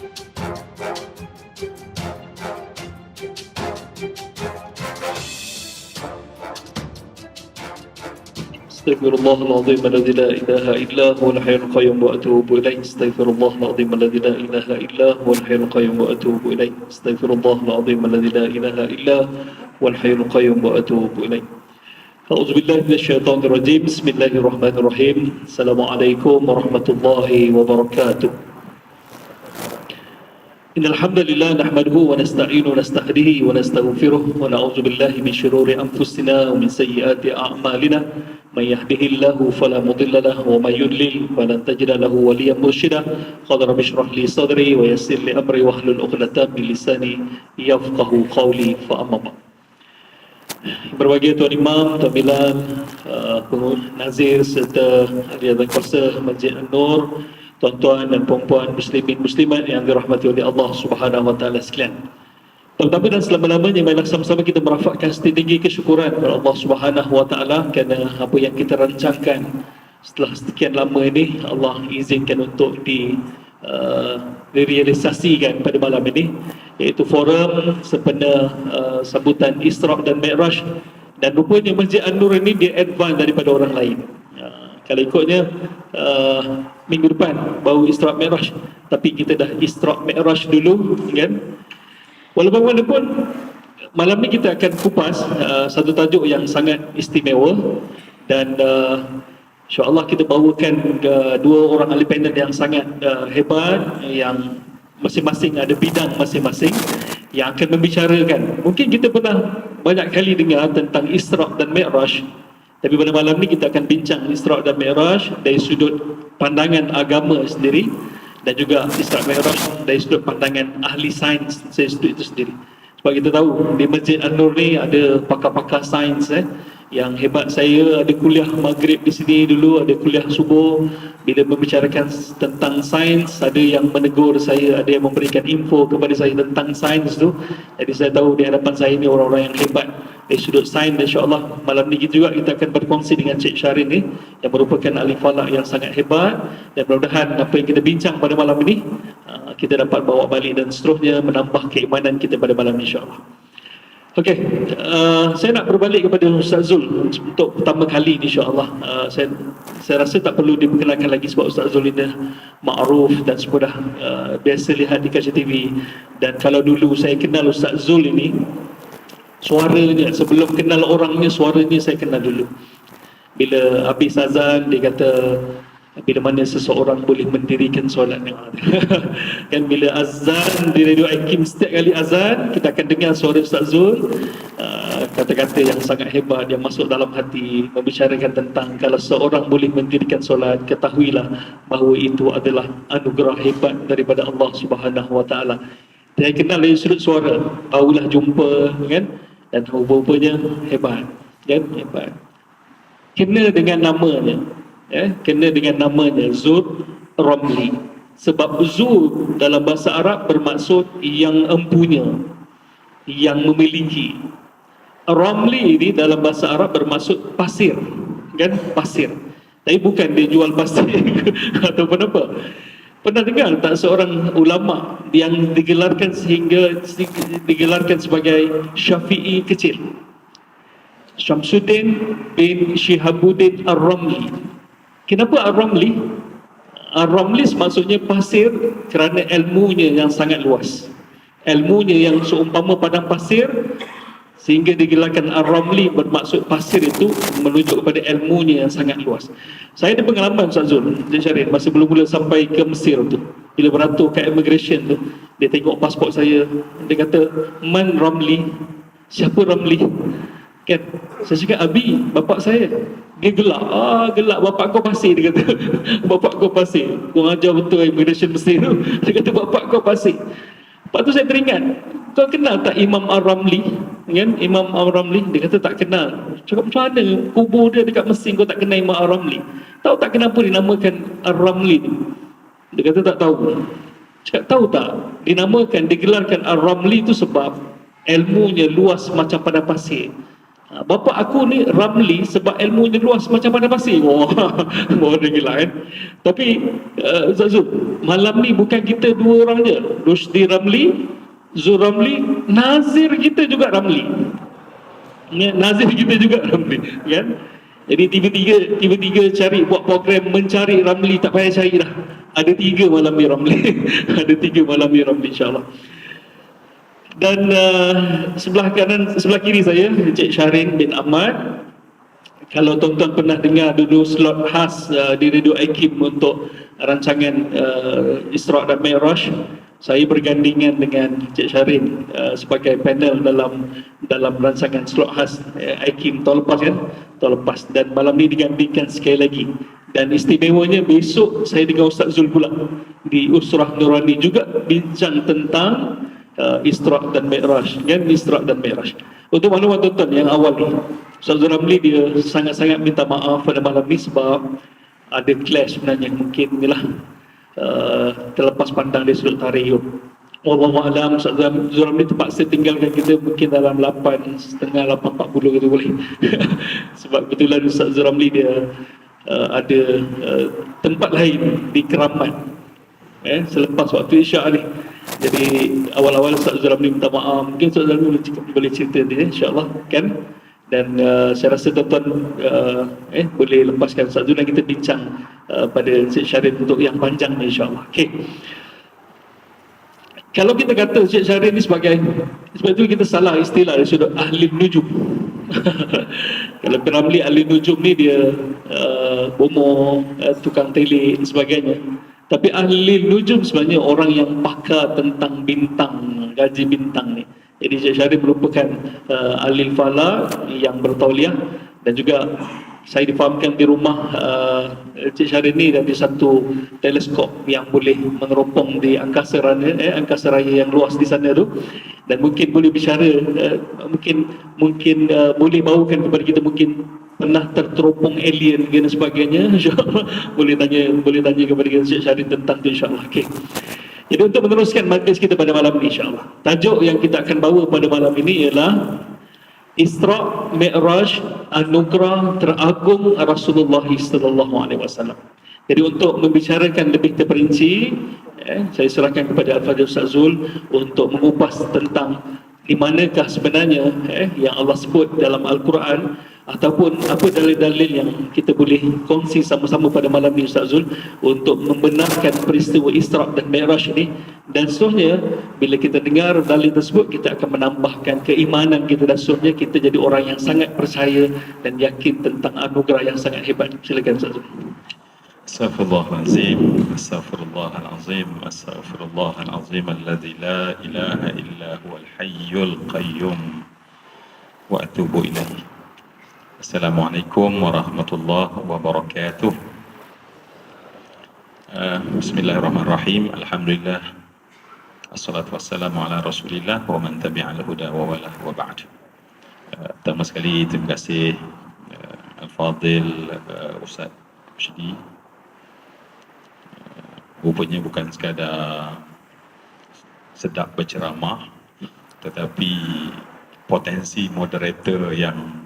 أستغفر الله العظيم الذي لا إله إلا هو الحي القيوم وأتوب إليه. أستغفر الله العظيم الذي لا إله إلا هو الحي القيوم وأتوب إليه. أستغفر الله العظيم الذي لا إله إلا هو الحي القيوم وأتوب إليه. أعوذ بالله من الشيطان الرجيم. بسم الله الرحمن الرحيم. السلام عليكم ورحمة الله وبركاته. إن الحمد لله نحمده ونستعينه ونستهديه ونستغفره ونعوذ بالله من شرور أنفسنا ومن سيئات أعمالنا. من يهده الله فلا مضل له ومن يضلل فلن تجد له وليا مرشدا. قال رب اشرح لي صدري ويسر لي أمري واحلل عقدة من لساني يفقهوا قولي. فأما بعد. Berbahagia Tuan Imam, Tuan Bilal, Nazir serta ahli kuasa Masjid An-Nur, tuan-tuan dan puan-puan muslimin muslimat yang dirahmati oleh Allah Subhanahu wa taala sekalian. Pertama dan selama-lamanya marilah sama-sama kita merafakkan setinggi kesyukuran kepada Allah Subhanahu wa taala kerana apa yang kita rancangkan setelah sekian lama ini Allah izinkan untuk direalisasikan pada malam ini, iaitu forum sempena sambutan Isra' dan Mi'raj. Dan rupanya Masjid An-Nur ini dia advance daripada orang lain. Kalau ikutnya minggu depan baru Isra' Mi'raj, tapi kita dah Isra' Mi'raj dulu kan. Walaupun malam ni kita akan kupas satu tajuk yang sangat istimewa dan insya-Allah kita bawakan dua orang ahli panel yang sangat hebat, yang masing-masing ada bidang masing-masing yang akan membicarakan. Mungkin kita pernah banyak kali dengar tentang Isra' dan Mi'raj, tapi pada malam ni kita akan bincang Isra' dan Mi'raj dari sudut pandangan agama sendiri dan juga Isra' Mi'raj dari sudut pandangan ahli sains dari sudut itu sendiri. Sebab kita tahu di Masjid An-Nur ni ada pakar-pakar sains yang hebat. Saya ada kuliah maghrib di sini dulu, ada kuliah subuh. Bila membicarakan tentang sains, ada yang menegur saya, ada yang memberikan info kepada saya tentang sains tu. Jadi saya tahu di hadapan saya ni orang-orang yang hebat dari sudut sains. InsyaAllah malam ni juga kita akan berkongsi dengan Cik Syarin ni yang merupakan ahli falak yang sangat hebat. Dan mudah-mudahan apa yang kita bincang pada malam ini kita dapat bawa balik dan seterusnya menambah keimanan kita pada malam ni, insyaAllah. Okey, saya nak berbalik kepada Ustaz Zul untuk pertama kali ni, insyaAllah. Saya rasa tak perlu diperkenalkan lagi sebab Ustaz Zul ini ma'ruf dan semua dah biasa lihat di kaca TV. Dan kalau dulu saya kenal Ustaz Zul ini, suaranya, sebelum kenal orangnya, suaranya saya kenal dulu. Bila habis azan, dia kata bila mana seseorang boleh mendirikan solat kan, bila azan di Radio Hakim, setiap kali azan kita akan dengar suara Ustaz Zul, kata-kata yang sangat hebat yang masuk dalam hati, membicarakan tentang kalau seorang boleh mendirikan solat, ketahuilah bahawa itu adalah anugerah hebat daripada Allah Subhanahu wa taala. Dia kenal dari sudut suara, barulah jumpa kan, dan rupa-rupanya hebat kan, hebat. Kena dengan namanya, kena dengan namanya Zul Ramli. Sebab Zul dalam bahasa Arab bermaksud yang empunya, yang memiliki. Ramli ini dalam bahasa Arab bermaksud pasir, kan, pasir. Tapi bukan dia jual pasir ataupun apa. Pernah dengar tak seorang ulama yang digelarkan sebagai Syafi'i kecil, Syamsuddin bin Shihabuddin Ar-Ramli. Kenapa Ar-Ramli? Ar-Ramli maksudnya pasir kerana ilmunya yang sangat luas. Ilmunya yang seumpama padang pasir, sehingga digelarkan Ar-Ramli, bermaksud pasir itu menunjuk kepada ilmunya yang sangat luas. Saya ada pengalaman Ustaz Zul, Syarin, masa mula-mula sampai ke Mesir tu. Bila beratur kat immigration tu, dia tengok pasport saya, dia kata, "Man Ramli?" Siapa Ramli? Kan? Saya cakap, "Abi, bapak saya." Dia gelak, gelak, "Bapak kau pasir," dia kata. "Bapak kau pasir." Kau ajar betul immigration Mesir tu. Dia kata, "Bapak kau pasir." Lepas tu saya teringat, "Kau kenal tak Imam Ar-Ramli?" Kan? Imam Ar-Ramli, dia kata tak kenal. Cakap, "Macam mana kubur dia dekat Mesir kau tak kenal Imam Ar-Ramli?" Tahu tak kenapa dinamakan Ar-Ramli ni? Dia kata tak tahu. Cakap, "Tahu tak, dinamakan, digelarkan Ar-Ramli tu sebab ilmunya luas macam padang pasir." Bapa aku ni Ramli sebab ilmunya luas macam padang pasir. Wah, boleh gila kan. Tapi Ustaz Zul, malam ni bukan kita dua orang je. Rusdi Ramli, Zul Ramli, Nazir kita juga Ramli. Ya, Nazir kita juga Ramli, kan? Jadi tiba-tiga cari buat program mencari Ramli, tak payah cari dah. Ada 3 malam ni Ramli. Ada 3 malam ni Ramli, insya-Allah. Dan sebelah kiri saya Encik Syahrin bin Ahmad. Kalau tuan-tuan pernah dengar dulu slot khas di Radio Aikim untuk rancangan Isra' dan Mi'raj, saya bergandingan dengan Encik Syahrin sebagai panel dalam rancangan slot khas Aikim tahun lepas kan, tahun lepas. Dan malam ni digantikan sekali lagi. Dan istimewanya besok saya dengan Ustaz Zul pula di Usrah Nurani juga bincang tentang Isra' dan Mi'raj, kan? Isra' dan Mi'raj. Untuk maklumat tuan-tuan yang awal ni, Ustaz Zul Ramli dia sangat-sangat minta maaf pada malam ni sebab ada clash sebenarnya, mungkin inilah terlepas pandang dia sudut tarikh. Wallahualam, Ustaz Zul Ramli terpaksa tinggalkan kita mungkin dalam 8.30, 8.40 gitu boleh. Sebab kebetulan Ustaz Zul Ramli dia ada tempat lain di Keramat selepas waktu Isyak ni. Jadi awal-awal Ustaz Zul Ramli minta maaf. Mungkin Ustaz Zul Ramli boleh cerita dia, insya-Allah, kan? Dan saya rasa tuan-tuan boleh lepaskan Ustaz Zul dan kita bincang pada Encik Syahrin untuk yang panjang ni, insya-Allah. Okey. Kalau kita kata Encik Syahrin ni sebagai, sebab itu kita salah istilah dari sudut ahli nujum. Kalau Ramli ahli nujum ni dia bomo, tukang telik dan sebagainya. Tapi ahli nujum sebenarnya orang yang pakar tentang bintang, gaji bintang ni. Jadi Encik Syahrin merupakan ahli falak yang bertauliah, dan juga saya difahamkan di rumah Encik Syahrin ni ada satu teleskop yang boleh meneropong di angkasa raya yang luas di sana tu, dan mungkin boleh bicara, mungkin boleh bawakan kepada kita mungkin pernah terteropong alien dan sebagainya. InsyaAllah boleh tanya kepada Encik Syahrin tentang tu, insyaAllah. Okay. Jadi untuk meneruskan majlis kita pada malam ini, insyaAllah, tajuk yang kita akan bawa pada malam ini ialah Isra' Mi'raj Anugerah Teragung Rasulullah sallallahu alaihi wasallam. Jadi untuk membicarakan lebih terperinci, saya serahkan kepada Al-Fadhil Ustaz Zul untuk mengupas tentang di manakah sebenarnya yang Allah sebut dalam Al-Quran, ataupun apa dalil-dalil yang kita boleh kongsi sama-sama pada malam ini, Ustaz Zul, untuk membenarkan peristiwa Isra' dan Mi'raj ini. Dan seterusnya, bila kita dengar dalil tersebut, kita akan menambahkan keimanan kita, dan seterusnya kita jadi orang yang sangat percaya dan yakin tentang anugerah yang sangat hebat. Silakan Ustaz Zul. Astaghfirullahalazim, astaghfirullahalazim, astaghfirullahalazim alladzi la ilaha illa huwal hayyul qayyum wa atubu ilaihi. Assalamualaikum warahmatullahi wabarakatuh. Bismillahirrahmanirrahim. Alhamdulillah, assalatu wassalamu ala rasulillah wa man tabi'al huda wa wala wa ba'd. Pertama sekali terima kasih Al-Fadhil Ustaz Syedi. Rupanya bukan sekadar sedap berceramah, tetapi potensi moderator yang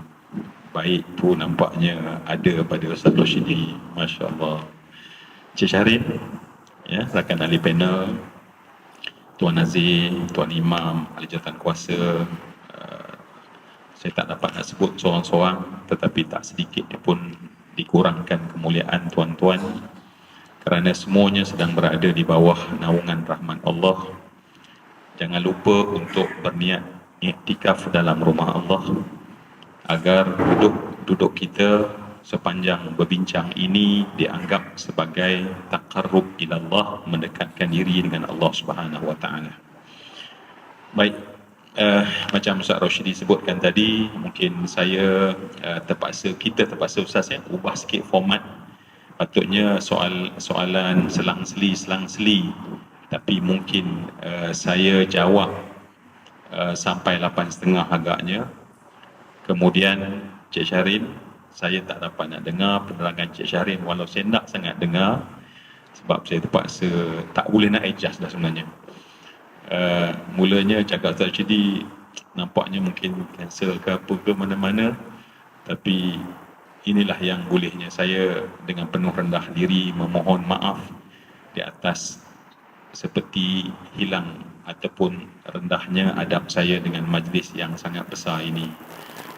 baik tu nampaknya ada pada Ustaz Rashidi. Masya Allah. Encik Syahrin, rakan ahli panel, Tuan Nazir, Tuan Imam, ahli jawatan kuasa, saya tak dapat nak sebut seorang-seorang, tetapi tak sedikit pun dikurangkan kemuliaan tuan-tuan, kerana semuanya sedang berada di bawah naungan rahmat Allah. Jangan lupa untuk berniat iktikaf dalam rumah Allah, agar duduk kita sepanjang berbincang ini dianggap sebagai taqarrub ila Allah, mendekatkan diri dengan Allah Subhanahu wa taala. Baik, macam Ustaz Rashidi sebutkan tadi, mungkin saya kita terpaksa Ustaz ubah sikit format. Patutnya soalan selang-seli, tapi mungkin saya jawab sampai 8.30 agaknya. Kemudian Cik Syahrin, saya tak dapat nak dengar penerangan Cik Syahrin, walau saya nak sangat dengar, sebab saya terpaksa tak boleh nak adjust dah sebenarnya. Mulanya cakap Ustaz Syedi, nampaknya mungkin cancel ke apa ke mana-mana, tapi inilah yang bolehnya saya dengan penuh rendah diri memohon maaf di atas seperti hilang ataupun rendahnya adab saya dengan majlis yang sangat besar ini.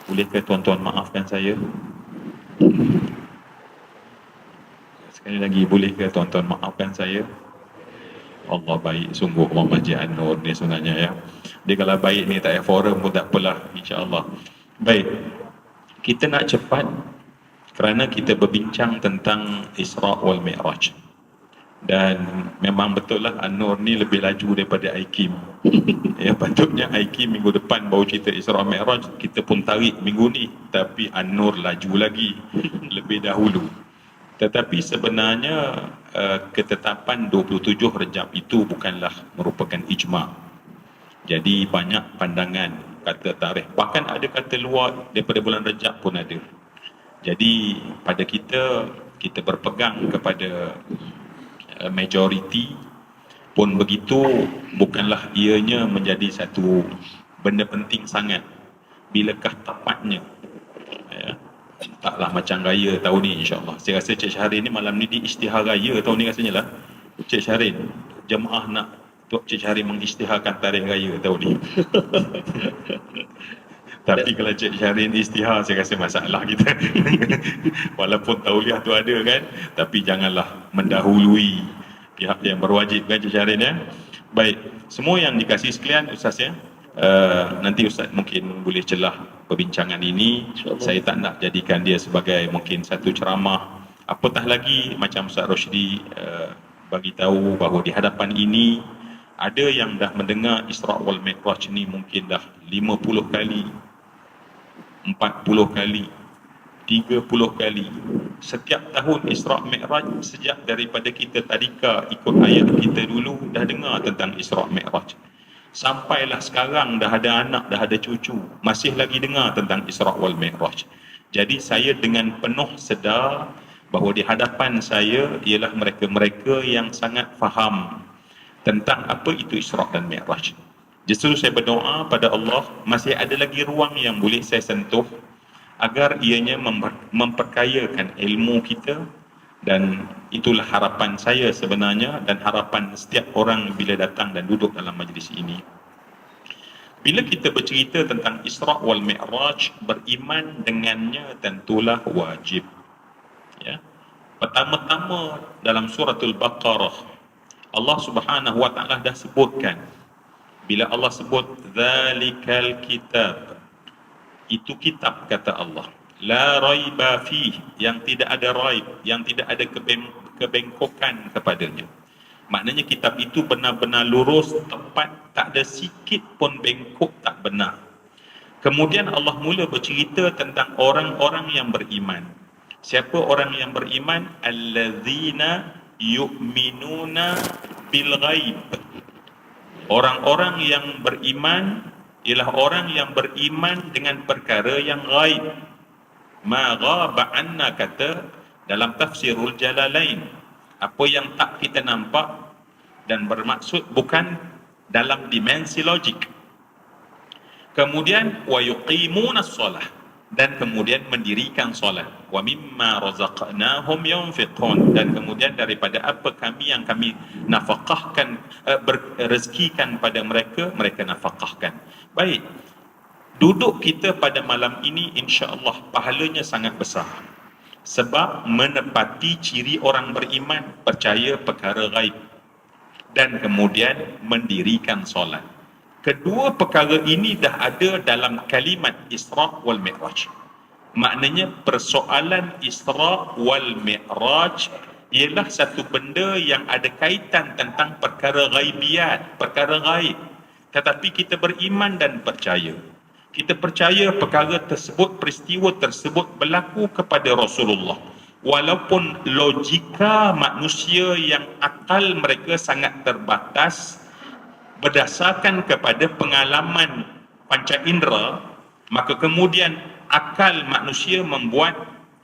Bolehkah tuan-tuan maafkan saya? Sekali lagi, bolehkah tuan-tuan maafkan saya? Allah baik sungguh Orang Masjid An-Nur ni sebenarnya ya. Dia kalau baik ni tak ada forum pun tak apalah, insya-Allah. Baik. Kita nak cepat kerana kita berbincang tentang Isra' wal Mi'raj. Dan memang betul lah An-Nur ni lebih laju daripada IKIM. Ya, patutnya IKIM minggu depan baru cerita Isra' Mi'raj, kita pun tarik minggu ni, tapi An-Nur laju lagi lebih dahulu. Tetapi sebenarnya ketetapan 27 Rejab itu bukanlah merupakan ijma'. Jadi banyak pandangan kata tarikh, bahkan ada kata luar daripada bulan Rejab pun ada. Jadi pada kita berpegang kepada majoriti pun begitu, bukanlah ianya menjadi satu benda penting sangat. Bilakah tepatnya? Ya. Taklah macam raya tahun ni, insya-Allah. Saya rasa Cik Syahrin ni malam ni di isytihar raya tahun ni rasanya lah. Cik Syahrin, jemaah nak Cik Syahrin mengisytiharkan tarikh raya tahun ni. Tapi kalau Cik Syahrin isytihar, saya rasa masalah kita. Walaupun tauliah tu ada kan, tapi janganlah mendahului pihak yang berwajib kan Cik Syahrin ya. Baik, semua yang dikasih sekalian Ustaz ya. Nanti Ustaz mungkin boleh celah perbincangan ini. Saya tak nak jadikan dia sebagai mungkin satu ceramah. Apatah lagi macam Ustaz Roshdi bagi tahu bahawa di hadapan ini ada yang dah mendengar Isra' wal Mi'raj ni mungkin dah 50 kali, 40 kali, 30 kali. Setiap tahun Isra' Mi'raj, sejak daripada kita tadika ikut ayat kita dulu dah dengar tentang Isra' Mi'raj. Sampailah sekarang dah ada anak, dah ada cucu, masih lagi dengar tentang Isra' wal Mi'raj. Jadi saya dengan penuh sedar bahawa di hadapan saya ialah mereka-mereka yang sangat faham tentang apa itu Isra' dan Mi'raj. Justru saya berdoa pada Allah masih ada lagi ruang yang boleh saya sentuh agar ianya memperkayakan ilmu kita, dan itulah harapan saya sebenarnya dan harapan setiap orang bila datang dan duduk dalam majlis ini. Bila kita bercerita tentang Isra' wal Mi'raj, beriman dengannya tentulah wajib. Ya. Pertama-tama dalam suratul Baqarah, Allah Subhanahu wa taala dah sebutkan, bila Allah sebut zalikal kitab, itu kitab kata Allah, la raiba fih, yang tidak ada raib, yang tidak ada kebengkokan kepadanya. Maknanya kitab itu benar-benar lurus, tepat, tak ada sikit pun bengkok, tak benar. Kemudian Allah mula bercerita tentang orang-orang yang beriman. Siapa orang yang beriman? Allazina yu'minuna bil ghaib. Orang-orang yang beriman ialah orang yang beriman dengan perkara yang ghaib. Ma ghaba anna, kata dalam tafsirul Jalalain, apa yang tak kita nampak, dan bermaksud bukan dalam dimensi logik. Kemudian wa yuqimunas solah, dan kemudian mendirikan solat. Wa mimma razaqnahum yunfiqun, dan kemudian daripada apa yang kami nafkahkan, rezekikan pada mereka, mereka nafkahkan. Baik, duduk kita pada malam ini insya-Allah pahalanya sangat besar. Sebab menepati ciri orang beriman, percaya perkara gaib, dan kemudian mendirikan solat. Kedua perkara ini dah ada dalam kalimat Isra' wal Mi'raj. Maknanya persoalan Isra' wal Mi'raj ialah satu benda yang ada kaitan tentang perkara ghaibiyat, perkara gaib. Tetapi kita beriman dan percaya. Kita percaya perkara tersebut, peristiwa tersebut berlaku kepada Rasulullah. Walaupun logika manusia yang akal mereka sangat terbatas, berdasarkan kepada pengalaman panca indera, maka kemudian akal manusia membuat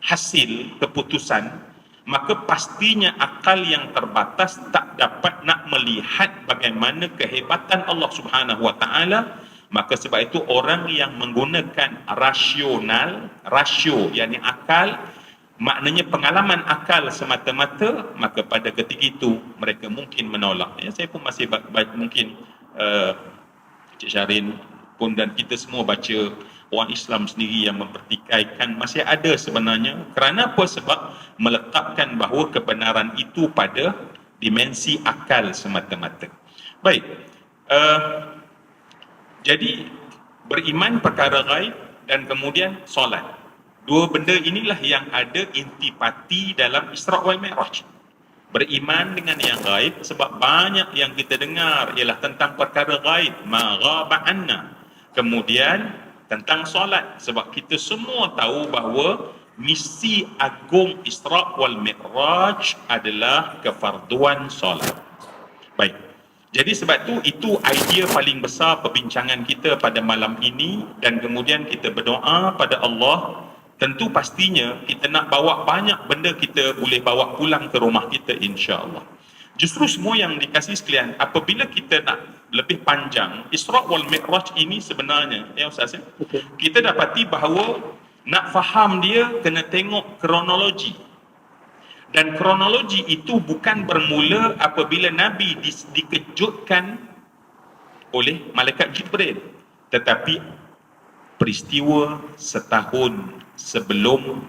hasil keputusan, maka pastinya akal yang terbatas tak dapat nak melihat bagaimana kehebatan Allah Subhanahu wa taala. Maka sebab itu orang yang menggunakan rasio yakni akal, maknanya pengalaman akal semata-mata, maka pada ketika itu mereka mungkin menolak. Ya, saya pun masih mungkin Cik Syarin pun dan kita semua baca orang Islam sendiri yang mempertikaikan masih ada sebenarnya. Kerana apa? Sebab meletakkan bahawa kebenaran itu pada dimensi akal semata-mata. Baik, jadi beriman perkara gaib dan kemudian solat. Dua benda inilah yang ada intipati dalam Isra' wal Mi'raj. Beriman dengan yang gaib, sebab banyak yang kita dengar ialah tentang perkara gaib, ma ghaba anna. Kemudian tentang solat, sebab kita semua tahu bahawa misi agung Isra' wal Mi'raj adalah kefarduan solat. Baik. Jadi sebab itu idea paling besar perbincangan kita pada malam ini, dan kemudian kita berdoa pada Allah. Tentu pastinya kita nak bawa banyak benda, kita boleh bawa pulang ke rumah kita insya-Allah. Justru semua yang dikasih sekalian, apabila kita nak lebih panjang, Isra' wal Mi'raj ini sebenarnya, ya Ustaz, kita dapati bahawa nak faham dia kena tengok kronologi. Dan kronologi itu bukan bermula apabila Nabi dikejutkan oleh malaikat Jibril, tetapi peristiwa setahun sebelum,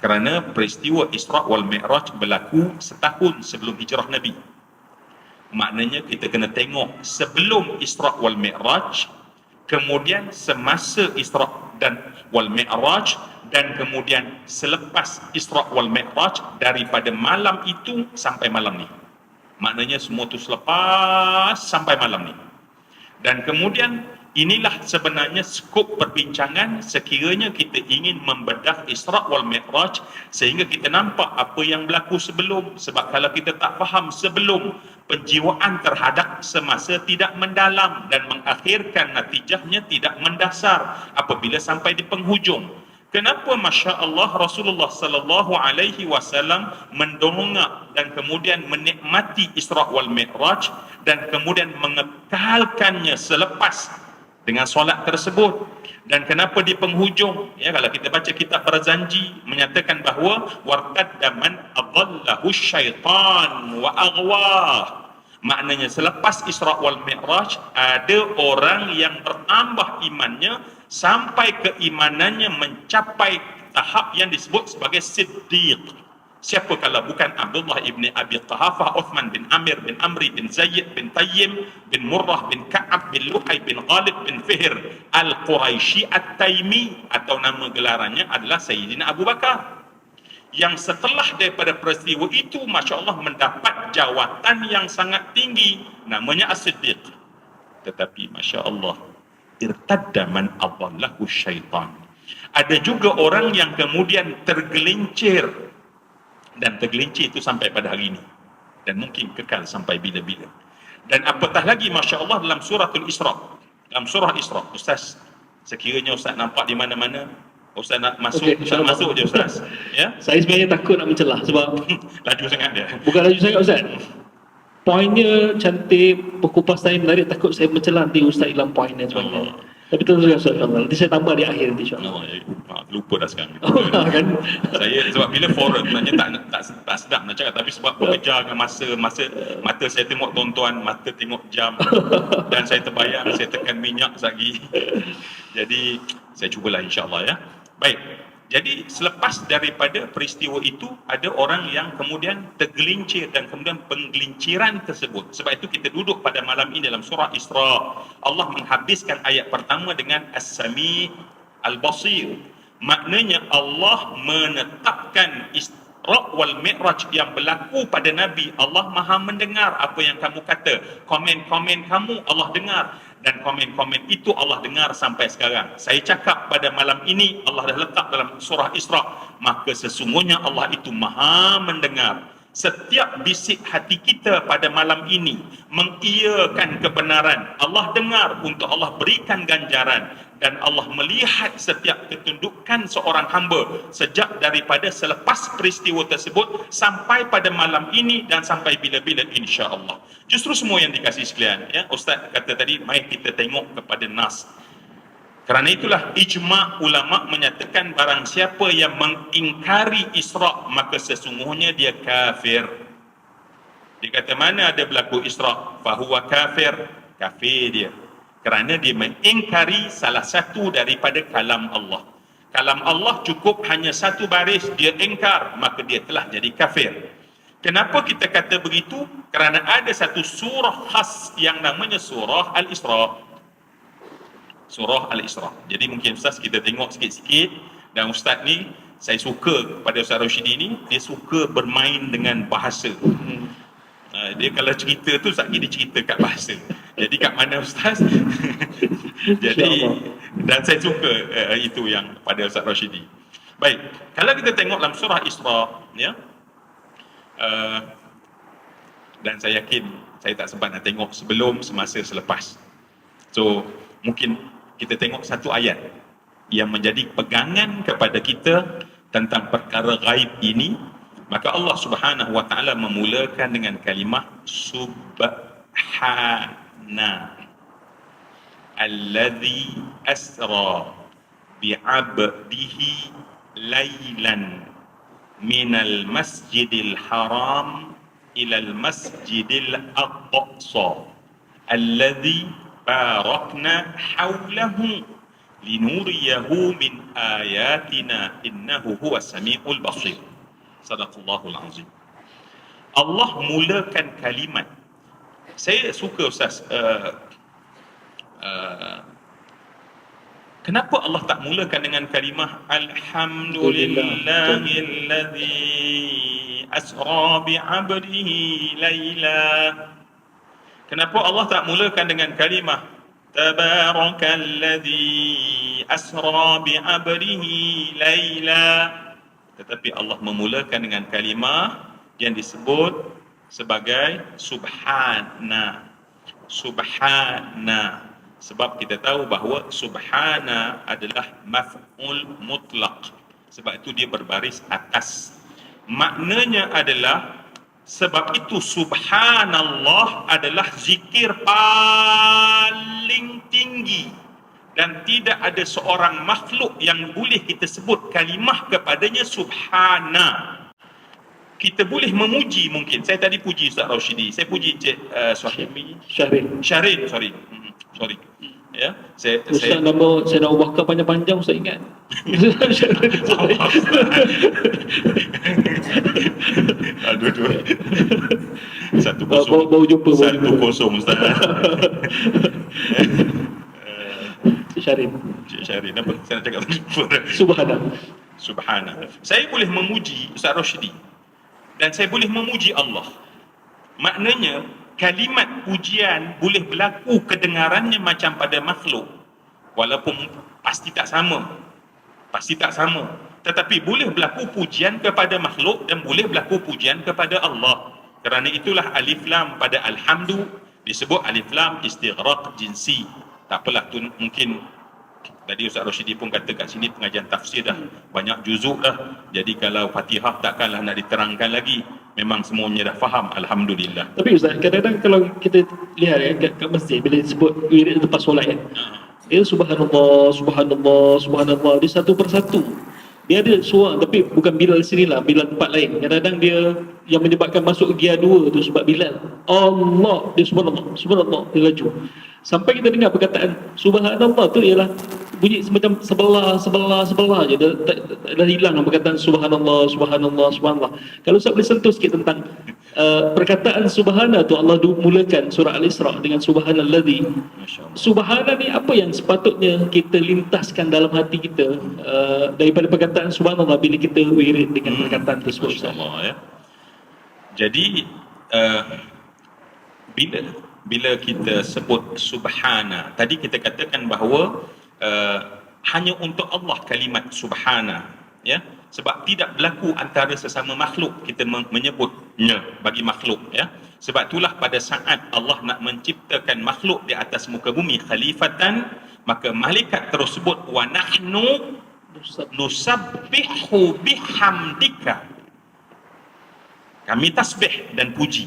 kerana peristiwa Isra' wal Mi'raj berlaku setahun sebelum hijrah Nabi. Maknanya kita kena tengok sebelum Isra' wal Mi'raj, kemudian semasa Isra' dan wal Mi'raj, dan kemudian selepas Isra' wal Mi'raj, daripada malam itu sampai malam ni. Maknanya semua tu selepas sampai malam ni. Dan kemudian inilah sebenarnya skop perbincangan sekiranya kita ingin membedah Isra' wal Mi'raj, sehingga kita nampak apa yang berlaku sebelum. Sebab kalau kita tak faham sebelum, penjiwaan terhadap semasa tidak mendalam dan mengakhirkan natijahnya tidak mendasar apabila sampai di penghujung. Kenapa Masya Allah Rasulullah sallallahu alaihi wasallam mendongak dan kemudian menikmati Isra' wal Mi'raj dan kemudian mengekalkannya selepas dengan solat tersebut? Dan kenapa di penghujung? Ya, kalau kita baca kitab Barzanji menyatakan bahawa wartadda man adallahu syaitan wa aghwah. Maknanya selepas Isra' wal Mi'raj ada orang yang bertambah imannya sampai keimanannya mencapai tahap yang disebut sebagai Siddiq. Siapa kalau bukan Abdullah ibn Abi Qahafah, Uthman bin Amir bin Amri bin Zayd bin Tayyim bin Murrah bin Ka'ab bin Luhay bin Ghalib bin Fihr Al-Quraisy At-Taimi, atau nama gelarannya adalah Sayyidina Abu Bakar, yang setelah daripada peristiwa itu Masya Allah mendapat jawatan yang sangat tinggi, namanya As-Siddiq. Tetapi Masya Allah, irtadda man adallahu syaitan. Ada juga orang yang kemudian tergelincir, dan tergelincir itu sampai pada hari ini, dan mungkin kekal sampai bila-bila. Dan apatah lagi Masya Allah dalam suratul Isra', dalam surah Isra', Ustaz, sekiranya Ustaz nampak di mana-mana, Ustaz nak masuk, okay, Ustaz masuk je Ustaz. Ya? Saya sebenarnya takut nak mencelah sebab laju sangat dia. Bukan laju sangat Ustaz. Poinnya cantik, berkupas saya menarik, takut saya mencelah nanti Ustaz hilang poin dan sebagainya. Tapi teruskan Ustaz, nanti saya tambah di akhir nanti insya-Allah. Lupa dah sekarang. Kan? Saya sebab bila forum sebenarnya tak sedap nak cakap, tapi sebab bekerja dengan mata saya tengok tuan-tuan, mata tengok jam, dan saya terbayang saya tekan minyak lagi. Jadi saya cubalah insya-Allah ya. Baik. Jadi selepas daripada peristiwa itu ada orang yang kemudian tergelincir, dan kemudian penggelinciran tersebut, sebab itu kita duduk pada malam ini dalam surah Isra'. Allah menghabiskan ayat pertama dengan As-Sami' Al-Basir. Maknanya Allah menetapkan Isra' wal Mi'raj yang berlaku pada Nabi. Allah Maha mendengar apa yang kamu kata, komen-komen kamu Allah dengar, dan komen-komen itu Allah dengar sampai sekarang. Saya cakap pada malam ini Allah dah letak dalam surah Isra', maka sesungguhnya Allah itu Maha mendengar. Setiap bisik hati kita pada malam ini mengiyakan kebenaran. Allah dengar untuk Allah berikan ganjaran, dan Allah melihat setiap ketundukan seorang hamba sejak daripada selepas peristiwa tersebut sampai pada malam ini dan sampai bila-bila, insya-Allah. Justru semua yang dikasihi sekalian, ya, Ustaz kata tadi, mari kita tengok kepada nas. Kerana itulah ijma' ulama' menyatakan barang siapa yang mengingkari Isra' maka sesungguhnya dia kafir. Dia kata mana ada berlaku Isra' fahuwa kafir, kafir dia. Kerana dia mengingkari salah satu daripada kalam Allah. Kalam Allah cukup hanya satu baris, dia ingkar, maka dia telah jadi kafir. Kenapa kita kata begitu? Kerana ada satu surah khas yang namanya surah Al-Isra'. Surah Al-Isra'. Jadi mungkin Ustaz kita tengok sikit-sikit, dan Ustaz ni saya suka kepada Ustaz Roshidi ni, dia suka bermain dengan bahasa. Dia kalau cerita tu Ustaz dia cerita kat bahasa. Jadi kat mana Ustaz? Jadi dan saya suka itu yang pada Ustaz Roshidi. Baik, kalau kita tengok dalam surah Isra', ya. Dan saya yakin saya tak sempat nak tengok sebelum, semasa, selepas. So mungkin kita tengok satu ayat yang menjadi pegangan kepada kita tentang perkara gaib ini. Maka Allah Subhanahu wa taala memulakan dengan kalimah subhana alladzi asra bi'abdihi lailan minal masjidil haram ilal masjidil aqsa alladzi barakna hawlahu linuriyahu min ayatina innahu huwas samiul basir. Sadaqallahul azim. Allah mulakan kalimat. Saya suka Ustaz, kenapa Allah tak mulakan dengan kalimah alhamdulillahilladzi asra bi'abdihi laila? Kenapa Allah tak mulakan dengan kalimah tabarakalladzi asra bi'abdihi laila? Tetapi Allah memulakan dengan kalimah yang disebut sebagai subhana. Subhana. Sebab kita tahu bahawa subhana adalah maf'ul mutlaq. Sebab itu dia berbaris atas. Maknanya adalah sebab itu subhanallah adalah zikir paling tinggi, dan tidak ada seorang makhluk yang boleh kita sebut kalimah kepadanya subhana. Kita boleh memuji mungkin. Saya tadi puji Ustaz Roshidi, saya puji Cik Syahrin, sorry. Ya, Ustaz nama saya nak ubahkan panjang-panjang, Ustaz ingat. Aduh. 1-0. Baru jumpa. 1-0 Ustaz. Cik Syahrin. Apa? Saya nak cakap Subhana. Saya boleh memuji Ustaz Roshidi dan saya boleh memuji Allah. Maknanya kalimat pujian boleh berlaku kedengarannya macam pada makhluk, walaupun pasti tak sama. Tetapi boleh berlaku pujian kepada makhluk dan boleh berlaku pujian kepada Allah. Kerana itulah alif lam pada alhamdu disebut alif lam istighraq jinsi. Tak apalah tu, mungkin tadi Ustaz Roshidi pun kata kat sini pengajian tafsir dah banyak juzuk dah. Jadi kalau Fatihah takkanlah nak diterangkan lagi. Memang semuanya dah faham, alhamdulillah. Tapi Ustaz, kadang-kadang kalau kita lihat kat masjid bila disebut wirid lepas solat kan, dia subhanallah, dia satu persatu. Dia ada suara, tapi bukan Bilal sini lah, Bilal tempat lain. Kadang-kadang dia yang menyebabkan masuk gear 2 tu sebab Bilal. Allah, dia subhanallah, dia laju. Sampai kita dengar perkataan subhanallah tu ialah bunyi semacam sebelah je. Dah hilang perkataan subhanallah. Kalau Ustaz boleh sentuh sikit tentang perkataan subhana tu, Allah mulakan surah Al-Isra' dengan subhanalladzi. Subhana ni apa yang sepatutnya kita lintaskan dalam hati kita daripada perkataan subhanallah bila kita wirid dengan perkataan tersebut, Ustaz? Ya. Jadi bila kita sebut subhana, tadi kita katakan bahawa hanya untuk Allah kalimat subhana, ya, sebab tidak berlaku antara sesama makhluk kita menyebut bagi makhluk, ya. Sebab itulah pada saat Allah nak menciptakan makhluk di atas muka bumi khalifatan, maka malaikat terus sebut wa nahnu nusabbihu bihamdika. Kami tasbih dan puji.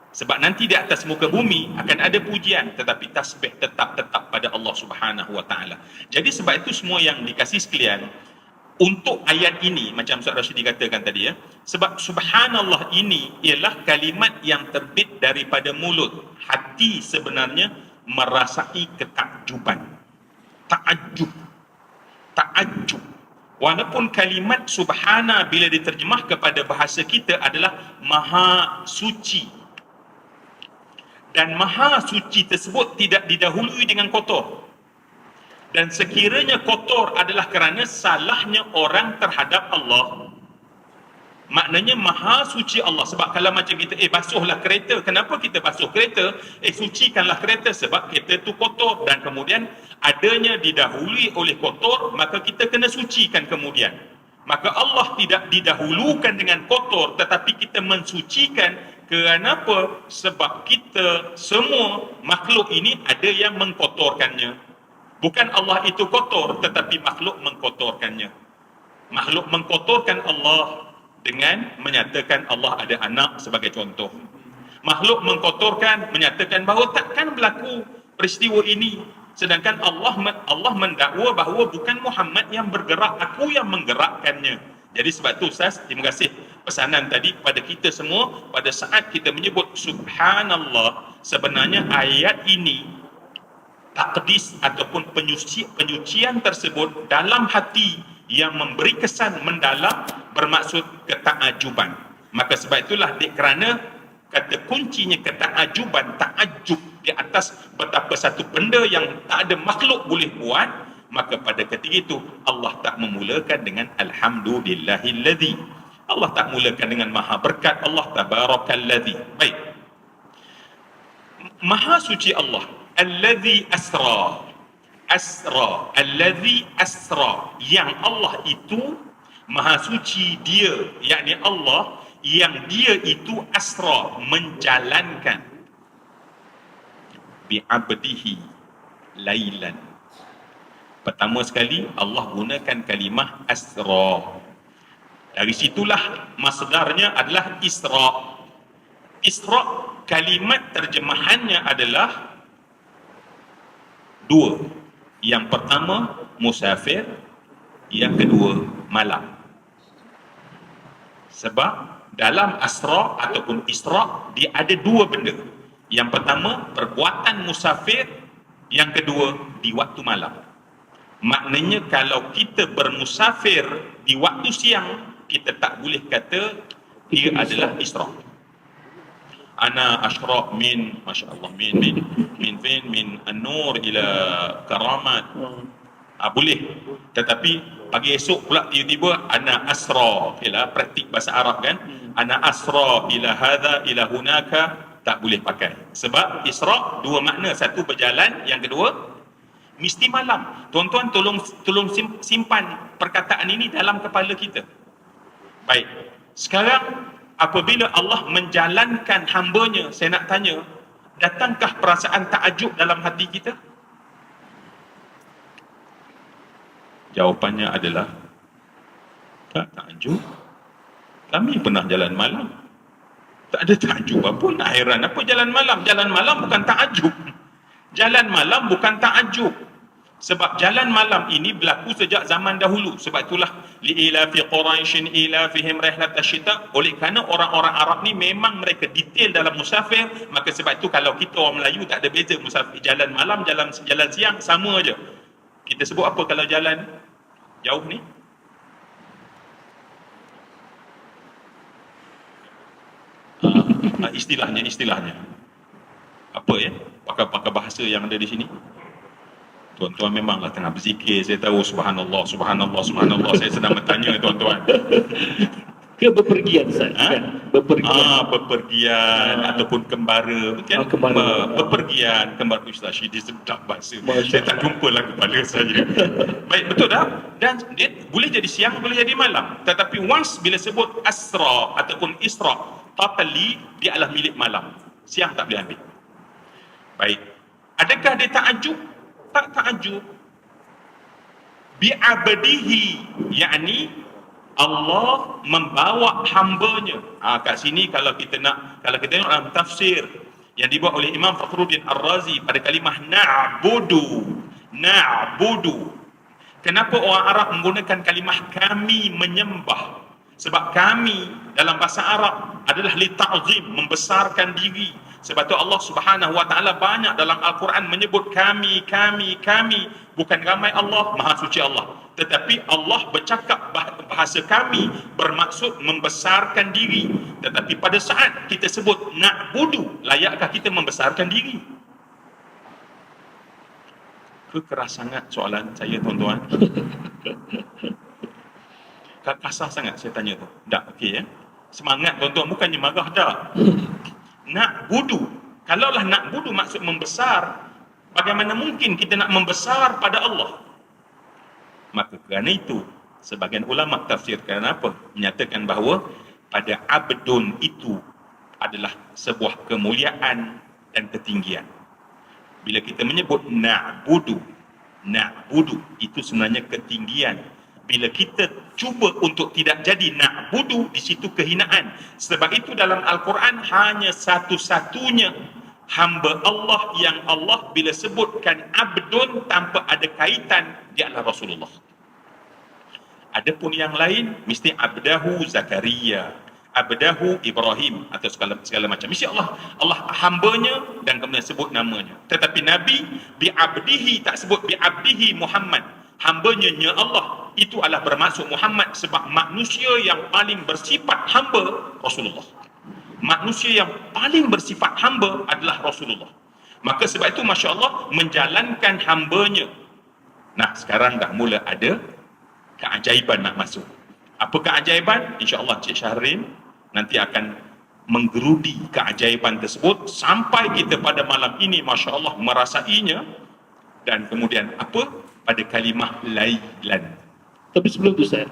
Sebab nanti di atas muka bumi akan ada pujian, tetapi tasbih tetap pada Allah Subhanahu wa taala. Jadi sebab itu semua yang dikasih sekalian, untuk ayat ini macam Ustaz Rashidi katakan tadi, ya, sebab subhanallah ini ialah kalimat yang terbit daripada mulut. Hati sebenarnya merasai ketakjuban. Ta'ajjub. Walaupun kalimat subhana bila diterjemah kepada bahasa kita adalah maha suci, dan maha suci tersebut tidak didahului dengan kotor. Dan sekiranya kotor adalah kerana salahnya orang terhadap Allah, maknanya maha suci Allah. Sebab kalau macam kita, basuhlah kereta, kenapa kita basuh kereta? Sucikanlah kereta, sebab kereta tu kotor, dan kemudian adanya didahului oleh kotor, maka kita kena sucikan kemudian. Maka Allah tidak didahulukan dengan kotor, tetapi kita mensucikan. Kenapa? Sebab kita semua makhluk ini ada yang mengkotorkannya. Bukan Allah itu kotor, tetapi makhluk mengkotorkannya. Makhluk mengkotorkan Allah dengan menyatakan Allah ada anak sebagai contoh. Makhluk mengkotorkan, menyatakan bahawa takkan berlaku peristiwa ini. Sedangkan Allah mendakwa bahawa bukan Muhammad yang bergerak, aku yang menggerakkannya. Jadi sebab itu Ustaz, terima kasih pesanan tadi kepada kita semua. Pada saat kita menyebut subhanallah, sebenarnya ayat ini takdis ataupun penyucian tersebut dalam hati yang memberi kesan mendalam, bermaksud ketakjuban. Maka sebab itulah kerana kata kuncinya ketakjuban, takjub di atas betapa satu benda yang tak ada makhluk boleh buat, maka pada ketika itu Allah tak memulakan dengan alhamdulillahilladzi. Allah tak mulakan dengan maha berkat Allah tabarakalladzi. Baik. Maha suci Allah, alladzi asra. Alladzi asra, yang Allah itu maha suci dia, yakni Allah yang dia itu asra, menjalankan, bi'abdihi lailan. Pertama sekali Allah gunakan kalimah asra. Dari situlah masdarnya adalah isra. Isra, kalimat terjemahannya adalah dua. Yang pertama musafir, yang kedua malam. Sebab dalam asra ataupun isra, dia ada dua benda. Yang pertama perbuatan musafir, yang kedua di waktu malam. Maknanya kalau kita bermusafir di waktu siang, kita tak boleh kata dia adalah isra. Ana ashraq min, masya-Allah, min an-nur ila karamat. Boleh. Tetapi pagi esok pula tiba-tiba ana asra, ialah praktik bahasa Arab kan. Ana asra ila hadha ila hunaka, tak boleh pakai. Sebab isra dua makna, satu berjalan, yang kedua mesti malam. Tuan-tuan tolong simpan perkataan ini dalam kepala kita. Baik. Sekarang apabila Allah menjalankan hamba-Nya, saya nak tanya, datangkah perasaan takjub dalam hati kita? Jawapannya adalah tak takjub. Kami pernah jalan malam, tak ada takjub apa, nak hairan apa jalan malam. Jalan malam bukan takjub. Jalan malam bukan takjub. Sebab jalan malam ini berlaku sejak zaman dahulu. Sebab itulah li'ilafi quraishin ilafihim rihlat asyita. Oleh kerana orang-orang Arab ni memang mereka detail dalam musafir, maka sebab itu kalau kita orang Melayu tak ada beza musafir. Jalan malam, jalan siang sama aja. Kita sebut apa kalau jalan jauh ni? Istilahnya apa ya? Pakar-pakar bahasa yang ada di sini. Tuan-tuan memanglah tengah berzikir, saya tahu, subhanallah, subhanallah, subhanallah. Saya sedang bertanya tuan-tuan. Ke bepergian Ustaz? Kan? Bepergian ataupun kembara. Bukan? Bepergian, kembar Ustaz Syidi sedap bahasa. Saya tak jumpa lah kepala saya. Baik, betul tak? Dan dia boleh jadi siang, boleh jadi malam. Tetapi once bila sebut asra ataupun isra, totally dia adalah milik malam. Siang tak boleh ambil. Baik. Adakah dia ta'ajub? Tak ta'ajub. Bi'abdihi, yakni Allah membawa hambanya. Kat sini kalau kita tengok dalam tafsir yang dibuat oleh Imam Fakhruddin Ar-Razi pada kalimah na'budu. Kenapa orang Arab menggunakan kalimah kami menyembah? Sebab kami dalam bahasa Arab adalah li ta'zim, membesarkan diri. Sebab tu Allah Subhanahu wa taala banyak dalam Al-Quran menyebut kami. Bukan ramai Allah, Maha Suci Allah. Tetapi Allah bercakap bahasa kami bermaksud membesarkan diri. Tetapi pada saat kita sebut na'budu, layakkah kita membesarkan diri? Keras sangat soalan saya, tuan-tuan. Kasar sangat saya tanya tu. Tak, okey ya. Semangat tuan-tuan, bukannya marah dah. Nak budu. Kalaulah nak budu maksud membesar, bagaimana mungkin kita nak membesar pada Allah? Maka kerana itu, sebagian ulama tafsirkan apa? Menyatakan bahawa pada abdun itu adalah sebuah kemuliaan dan ketinggian. Bila kita menyebut na'budu itu sebenarnya ketinggian. Bila kita cuba untuk tidak jadi na'budu, di situ kehinaan. Sebab itu dalam Al-Quran hanya satu-satunya hamba Allah yang Allah bila sebutkan abdun tanpa ada kaitan, dia adalah Rasulullah. Adapun yang lain mesti abdahu Zakaria, abdahu Ibrahim atau segala macam. Mesti Allah hambanya dan kemudian sebut namanya. Tetapi Nabi bi'abdihi tak sebut bi'abdihi Muhammad. Hambanya Allah itu adalah bermaksud Muhammad, sebab manusia yang paling bersifat hamba Rasulullah. Manusia yang paling bersifat hamba adalah Rasulullah. Maka sebab itu Masya Allah menjalankan hambanya. Nah sekarang dah mula ada keajaiban nak masuk. Apa keajaiban? InsyaAllah Cik Syahrin nanti akan menggerudi keajaiban tersebut sampai kita pada malam ini Masya Allah merasainya. Dan kemudian apa? Pada kalimah lailan. Tapi sebelum tu Ustaz,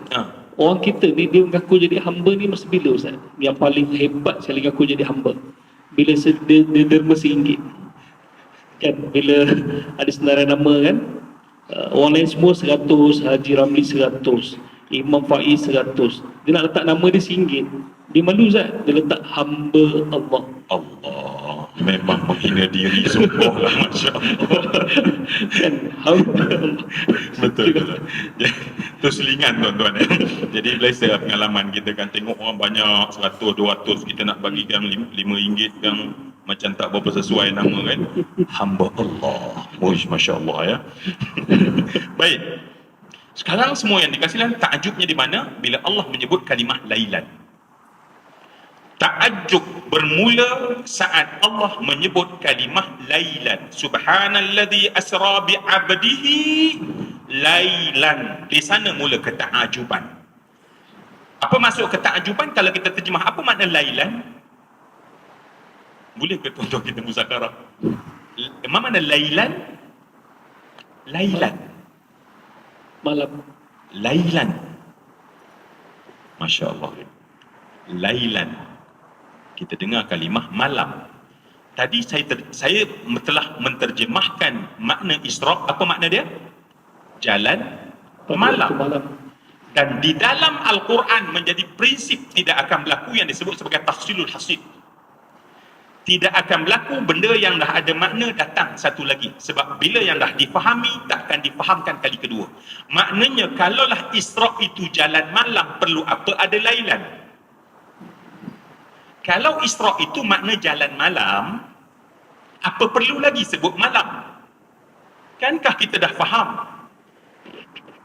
orang kita ni dia mengaku jadi hamba ni masa bila Ustaz? Yang paling hebat sekali mengaku jadi hamba, bila dia derma RM1 kan, bila ada senarai nama kan, orang lain semua 100, Haji Ramli 100, Imam Faiz 100, dia nak letak nama dia RM1, dia malu Ustaz, dia letak hamba Allah. Allah memang menghina diri sungguh lah, Masya Allah. Kan hamba Allah. Betul. Itu selingan tuan-tuan. Jadi biasa pengalaman kita kan tengok orang banyak 100, 200, kita nak bagikan RM5 kan macam tak berapa sesuai nama kan. Hamba Allah. Masya Allah ya. Baik. Sekarang semua yang dikasihkan takjubnya di mana? Bila Allah menyebut kalimah lailan. Ta'ajjub bermula saat Allah menyebut kalimah lailan. Subhanalladzi asra bi'abdihi lailan. Di sana mula keta'ajuban. Apa maksud keta'ajuban? Kalau kita terjemah, apa makna lailan? Boleh ke tuan-tuan kita muzakarah? Apa makna lailan? Lailan. Malam. Lailan. Masya Allah. Lailan. Kita dengar kalimah malam. Tadi saya telah menterjemahkan makna Isra'. Apa makna dia? Jalan malam. Dan di dalam Al-Quran menjadi prinsip tidak akan berlaku yang disebut sebagai tafsilul hasid. Tidak akan berlaku benda yang dah ada makna datang satu lagi. Sebab bila yang dah difahami, tak akan difahamkan kali kedua. Maknanya kalaulah Isra' itu jalan malam, perlu apa? Ada lailan. Kalau Isra' itu makna jalan malam, apa perlu lagi sebut malam? Kankah kita dah faham?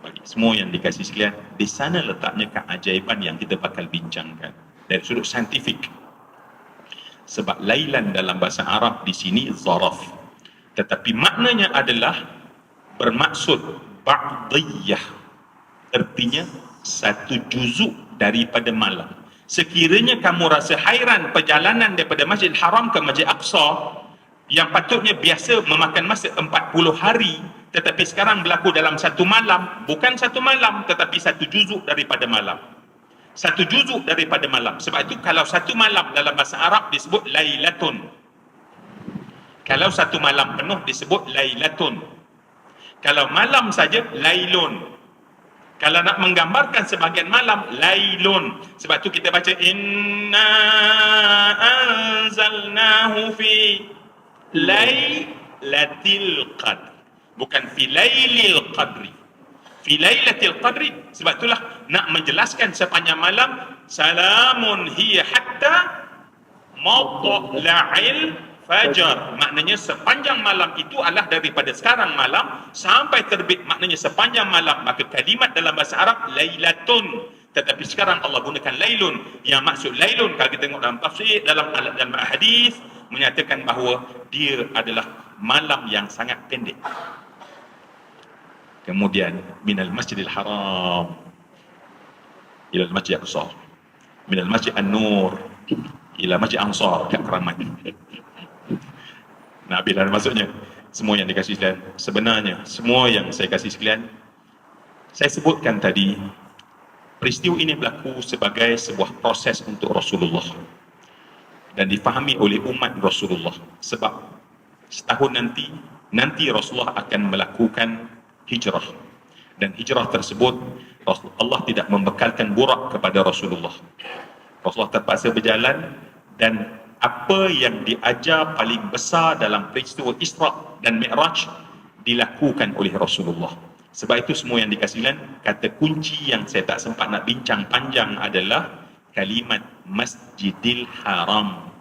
Bagi semua yang dikasih sekalian, di sana letaknya keajaiban yang kita bakal bincangkan dari sudut saintifik. Sebab lailan dalam bahasa Arab di sini zaraf. Tetapi maknanya adalah bermaksud ba'diyah. Artinya satu juzuk daripada malam. Sekiranya kamu rasa hairan perjalanan daripada Masjid Haram ke Masjid Aqsa yang patutnya biasa memakan masa 40 hari, tetapi sekarang berlaku dalam satu malam, bukan satu malam tetapi satu juzuk daripada malam. Satu juzuk daripada malam. Sebab itu kalau satu malam dalam bahasa Arab disebut lailatun. Kalau satu malam penuh disebut lailatun. Kalau malam saja lailun. Kalau nak menggambarkan sebahagian malam lailun. Sebab tu kita baca inna anzalnahu fi lailatul qadr. Bukan fi lailil qadri. Fi lailatul qadri. Sebab itulah nak menjelaskan sepanjang malam salamun hiya hatta matla'il fajar. Maknanya sepanjang malam itu adalah daripada sekarang malam sampai terbit. Maknanya sepanjang malam. Maka kalimat dalam bahasa Arab lailatun. Tetapi sekarang Allah gunakan lailun. Yang maksud lailun kalau kita tengok dalam tafsir, dalam hadis menyatakan bahawa dia adalah malam yang sangat pendek. Kemudian minal masjidil haram ila al-masjid al-aqsa, minal masjid an-nur ila masjid Ansar kat Keramat. Nah, bila maksudnya semua yang dikasih sekalian, sebenarnya semua yang saya kasih sekalian, saya sebutkan tadi, peristiwa ini berlaku sebagai sebuah proses untuk Rasulullah dan difahami oleh umat Rasulullah. Sebab setahun nanti Rasulullah akan melakukan hijrah, dan hijrah tersebut Allah tidak membekalkan burak kepada Rasulullah. Rasulullah terpaksa berjalan, dan apa yang diajar paling besar dalam peristiwa Isra dan Mi'raj dilakukan oleh Rasulullah. Sebab itu semua yang dikasihkan, kata kunci yang saya tak sempat nak bincang panjang adalah kalimat Masjidil Haram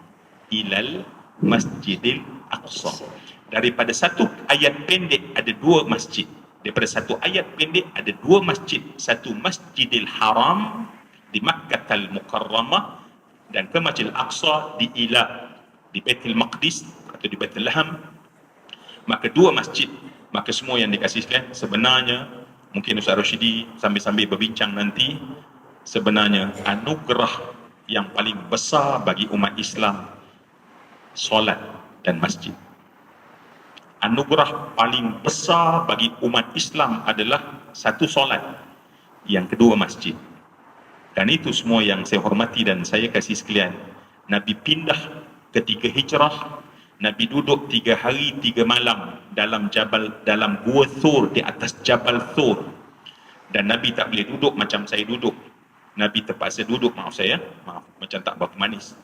ilal Masjidil Aqsa. Daripada satu ayat pendek ada dua masjid. Daripada satu ayat pendek ada dua masjid. Satu Masjidil Haram di Makkah Al-Mukarramah, dan ke Masjidil Aqsa di Ila, di Baitul Maqdis atau di Baitul Laham. Maka dua masjid. Maka semua yang dikasihkan sebenarnya, mungkin Ustaz Rashidi sambil-sambil berbincang nanti, sebenarnya anugerah yang paling besar bagi umat Islam solat dan masjid. Anugerah paling besar bagi umat Islam adalah satu solat, yang kedua masjid. Dan itu semua yang saya hormati dan saya kasih sekalian. Nabi pindah ketika hijrah, Nabi duduk 3 hari 3 malam dalam gua Thur, di atas Jabal Thur. Dan Nabi tak boleh duduk macam saya duduk. Nabi terpaksa duduk, macam tak berapa manis.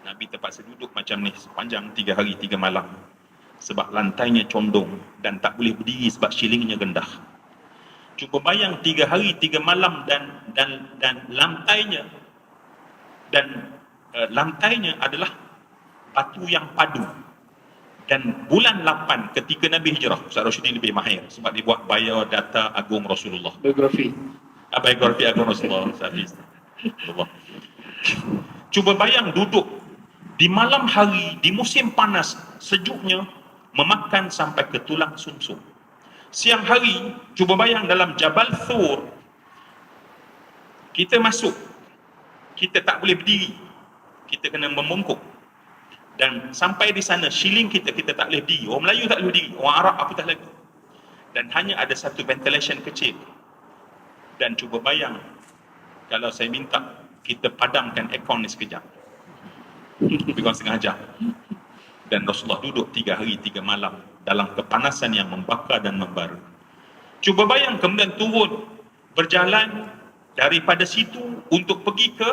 Nabi terpaksa duduk macam ni sepanjang 3 hari 3 malam. Sebab lantainya condong dan tak boleh berdiri sebab shillingnya rendah. Cuba bayang 3 hari 3 malam dan lantainya adalah batu yang padu. Dan bulan 8 ketika Nabi hijrah, Ustaz Rashidi lebih mahir sebab dia buat biodata agung Rasulullah. Biografi Agung Rasulullah. Allah. Cuba bayang duduk di malam hari, di musim panas, sejuknya memakan sampai ke tulang sumsum. Siang hari, cuba bayang dalam Jabal Thur, kita masuk, kita tak boleh berdiri, kita kena membungkuk. Dan sampai di sana, shilling kita tak boleh berdiri. Orang Melayu tak boleh berdiri, orang Arab apatah lagi. Dan hanya ada satu ventilation kecil. Dan cuba bayang, kalau saya minta kita padamkan aircon ni sekejap, lebih kurang setengah jam. Dan Rasulullah duduk 3 hari 3 malam dalam kepanasan yang membakar dan membara. Cuba bayang kemudian turun, berjalan daripada situ untuk pergi ke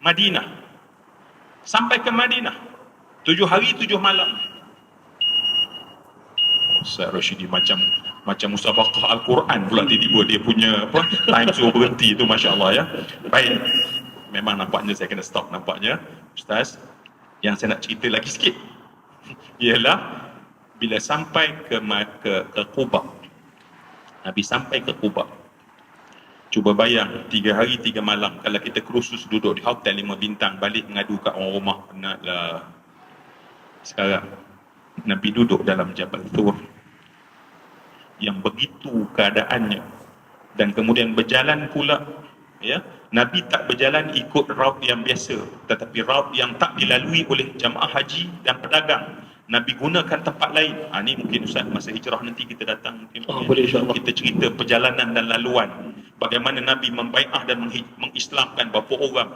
Madinah. Sampai ke Madinah 7 hari 7 malam. Ustaz Rashidi macam musabaqah Al-Quran pula tiba-tiba dia punya time suruh berhenti tu, Masya Allah ya. Baik, memang nampaknya saya kena stop nampaknya Ustaz. Yang saya nak cerita lagi sikit ialah bila sampai ke Quba. Nabi sampai ke Quba. Cuba bayang 3 hari 3 malam kalau kita kursus duduk di hotel 5 bintang, balik mengadu kat orang rumah, penatlah. Sekarang Nabi duduk dalam Jabal Thur yang begitu keadaannya, dan kemudian berjalan pula ya. Nabi tak berjalan ikut raut yang biasa, tetapi raut yang tak dilalui oleh jamaah haji dan pedagang. Nabi gunakan tempat lain. Ini mungkin Ustaz masa hijrah nanti kita datang mungkin boleh, insyaAllah. kita cerita perjalanan dan laluan bagaimana Nabi membai'ah dan mengislamkan beberapa orang,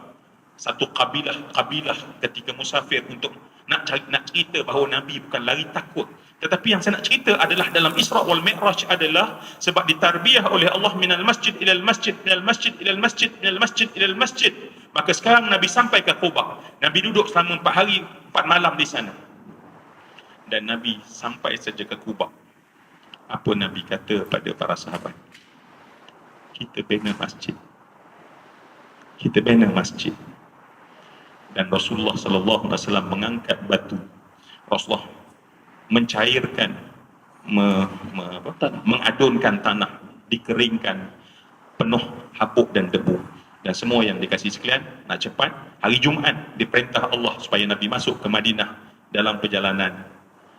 satu kabilah ketika musafir untuk nak cerita bahawa Nabi bukan lari takut. Tetapi yang saya nak cerita adalah dalam Isra wal Mi'raj adalah sebab ditarbiyah oleh Allah minal masjid ilal masjid, minal masjid ilal masjid, minal masjid ilal masjid. Maka sekarang Nabi sampai ke Quba. Nabi duduk selama 4 hari 4 malam di sana. Dan Nabi sampai saja ke Quba. Apa Nabi kata pada para sahabat? Kita bina masjid. Kita bina masjid. Dan Rasulullah sallallahu alaihi wasallam mengangkat batu. Rasulullah mencairkan, mengadunkan tanah, dikeringkan, penuh habuk dan debu. Dan semua yang dikasih sekalian, nak cepat, hari Jumaat diperintah Allah supaya Nabi masuk ke Madinah dalam perjalanan.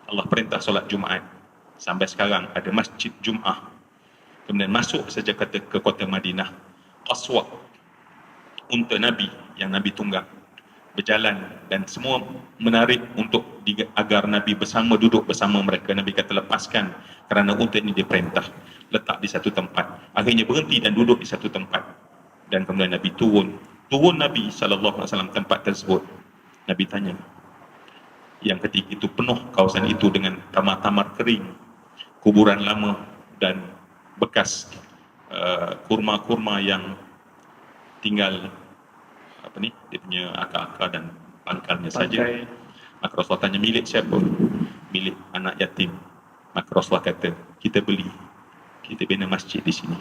Allah perintah solat Jumaat. Sampai sekarang ada masjid Jum'ah. Kemudian masuk saja ke kota Madinah. Qaswa, unta Nabi yang Nabi tunggang, berjalan dan semua menarik untuk agar Nabi duduk bersama mereka. Nabi kata lepaskan kerana unta ini diperintah letak di satu tempat. Akhirnya berhenti dan duduk di satu tempat. Dan kemudian Nabi turun Nabi SAW tempat tersebut. Nabi tanya, yang ketika itu penuh kawasan itu dengan tamar-tamar kering, kuburan lama dan bekas kurma-kurma yang tinggal dia punya akar-akar dan pangkalnya saja. Maka Rasulullah tanya, milik siapa? Milik anak yatim. Maka Rasulullah kata, kita beli, kita bina masjid di sini.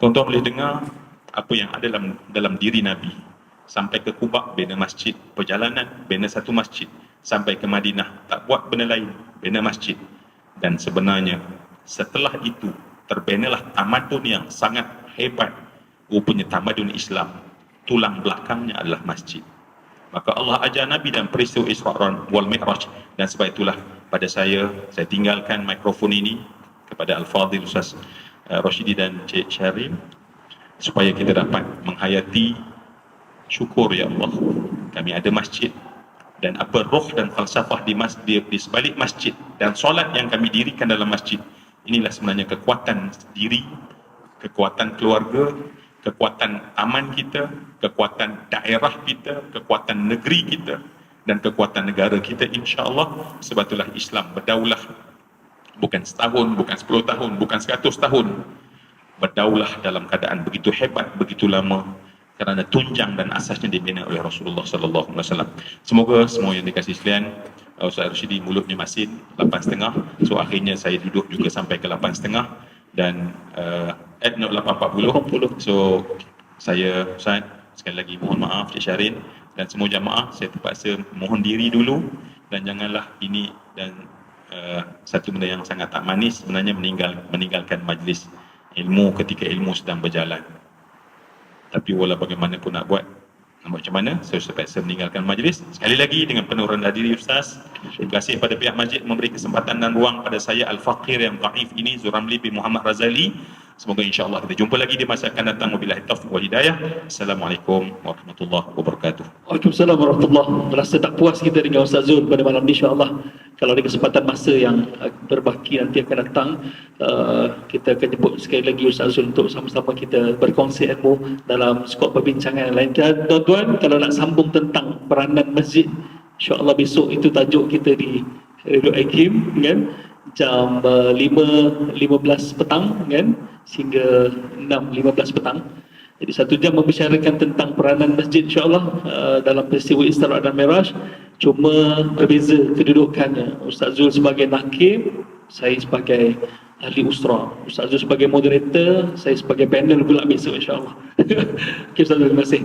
Tuan-tuan boleh dengar apa yang ada dalam diri Nabi. Sampai ke Quba, bina masjid. Perjalanan, bina satu masjid. Sampai ke Madinah, tak buat benda lain, bina masjid. Dan sebenarnya setelah itu terbinalah tamadun yang sangat hebat. Rupanya tamadun Islam, tulang belakangnya adalah masjid. Maka Allah ajar Nabi dan peristiwa Isra wal Mi'raj. Dan sebab itulah pada saya tinggalkan mikrofon ini kepada Al-Fadhil Ustaz Rashidi dan Cik Syarim, supaya kita dapat menghayati syukur, ya Allah, kami ada masjid. Dan apa roh dan falsafah di sebalik masjid dan solat yang kami dirikan dalam masjid, inilah sebenarnya kekuatan diri, kekuatan keluarga, kekuatan aman kita, kekuatan daerah kita, kekuatan negeri kita, dan kekuatan negara kita, insya-Allah. Sebab itulah Islam berdaulah, bukan setahun, bukan 10 tahun, bukan 100 tahun. Berdaulah dalam keadaan begitu hebat, begitu lama, kerana tunjang dan asasnya dibina oleh Rasulullah sallallahu alaihi wasallam. Semoga semua yang dikasihi sekalian, Ustaz Rashidi mulutnya masin 8.30, so akhirnya saya duduk juga sampai ke 8.30 dan 8.40. So saya Ustaz sekali lagi mohon maaf Cik Syarin dan semua jamaah, saya terpaksa mohon diri dulu. Dan janganlah ini dan satu benda yang sangat tak manis sebenarnya meninggalkan majlis ilmu ketika ilmu sedang berjalan. Tapi walau bagaimanapun nak buat macam mana, saya terpaksa meninggalkan majlis. Sekali lagi dengan penuh rendah diri Ustaz, terima kasih kepada pihak masjid memberi kesempatan dan ruang pada saya al-faqir yang dhaif ini, Zuramli bin Muhammad Razali. Semoga insya-Allah kita jumpa lagi di masa akan datang. Wabillahi taufiq wal hidayah. Assalamualaikum warahmatullahi wabarakatuh. Waalaikumsalam warahmatullahi wabarakatuh. Rasa tak puas kita dengan Ustaz Zul pada malam ni, insya-Allah. Kalau ada kesempatan masa yang berbaki nanti akan datang, kita akan jemput sekali lagi Ustaz Zul untuk sama-sama kita berkongsi ilmu dalam skop perbincangan yang lain. Tuan-tuan, kalau nak sambung tentang peranan masjid, insya-Allah besok itu tajuk kita di Radio Hakim, kan? Jam 5.15 petang, kan? Sehingga 6.15 petang. Jadi 1 jam membicarakan tentang peranan masjid, insya-Allah, dalam peristiwa Isra dan Mi'raj. Cuma berbeza kedudukannya. Ustaz Zul sebagai nakib, saya sebagai ahli usra. Ustaz Zul sebagai moderator, saya sebagai panel pula besok, insya-Allah. Okay, Ustaz Zul, terima kasih.